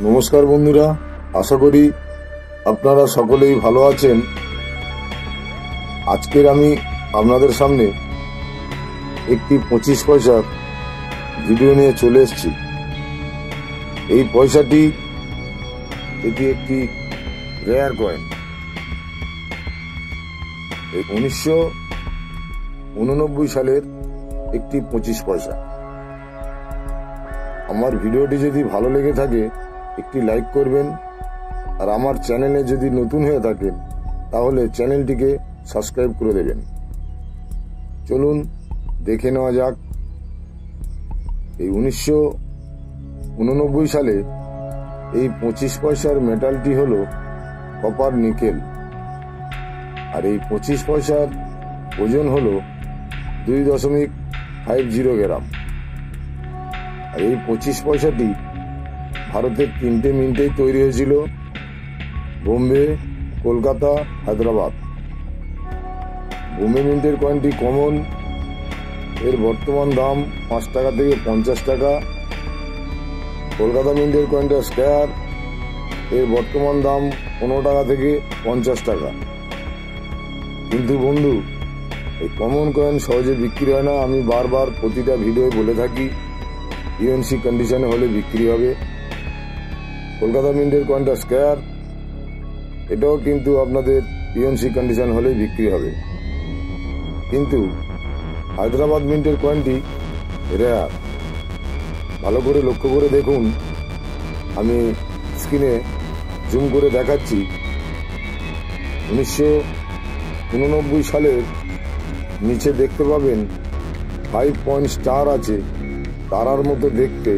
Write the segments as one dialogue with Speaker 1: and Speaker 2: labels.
Speaker 1: নমস্কার বন্ধুরা, আশা করি আপনারা সকলেই ভালো আছেন। আজকের আমি আপনাদের সামনে একটি 25 পয়সার ভিডিও নিয়ে চলে এসেছি। এই পয়সাটি এটি একটি রেয়ার কয়েন। এই 1989 সালের একটি 25 পয়সা। আমার ভিডিওটি যদি ভালো লেগে থাকে একটি লাইক করবেন, আর আমার চ্যানেলে যদি নতুন হয়ে থাকেন তাহলে চ্যানেলটিকে সাবস্ক্রাইব করে দেবেন। চলুন দেখে নেওয়া যাক। এই 1989 সালে এই 25 পয়সার মেটালটি হলো কপার নিকেল, আর এই 25 পয়সার ওজন হলো 2.50 গ্রাম। আর এই 25 পয়সাটি ভারতের 3টে মিন্টেই তৈরি হয়েছিল, বোম্বে, কলকাতা, হায়দ্রাবাদ। বোম্বে মিন্টের কয়েনটি কমন, এর বর্তমান দাম 5 টাকা থেকে 50 টাকা। কলকাতা মিন্টের কয়েনটা স্কয়ার, এর বর্তমান দাম 15 টাকা থেকে 50 টাকা। কিন্তু বন্ধু, এই কমন কয়েন সহজে বিক্রি হয় না। আমি বারবার প্রতিটা ভিডিওয় বলে থাকি ইউএনসি কন্ডিশনে হলে বিক্রি হবে। কলকাতা মিন্টের কয়েনটা স্কয়ার, এটাও কিন্তু আপনাদের ইউএনসি কন্ডিশন হলেই বিক্রি হবে। কিন্তু হায়দ্রাবাদ মিন্টের কয়েনটি রেয়ার। ভালো করে লক্ষ্য করে দেখুন, আমি স্ক্রিনে জুম করে দেখাচ্ছি। 1989 সালের নিচে দেখতে পাবেন 5 পয়েন্ট স্টার আছে, তারার মতো দেখতে।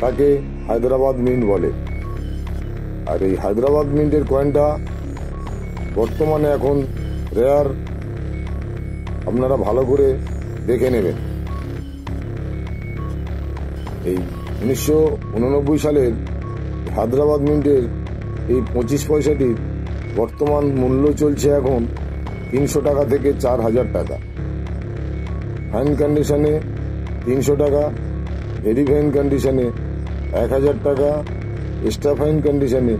Speaker 1: তাকে হায়দ্রাবাদ মিন্ট বলে। আর এই হায়দ্রাবাদ মিন্টের কয়েনটা বর্তমানে এখন রেয়ার, আপনারা ভালো করে দেখে নেবেন। এই 1989 সালের হায়দ্রাবাদ মিন্টের এই 25 পয়সাটির বর্তমান মূল্য চলছে এখন 300 টাকা থেকে 4000 টাকা। ফাইন কন্ডিশনে 300 টাকা, ভেরি ফাইন কন্ডিশনে 1000 টাকা, এক্সট্রা ফাইন কন্ডিশনে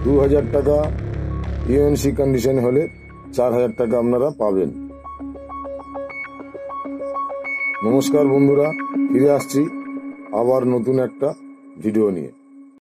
Speaker 1: 2000 টাকা, ইউএনসি কন্ডিশনে হলে 4000 টাকা আপনারা পাবেন। নমস্কার বন্ধুরা, ফিরে আসছি আবার নতুন একটা ভিডিও নিয়ে।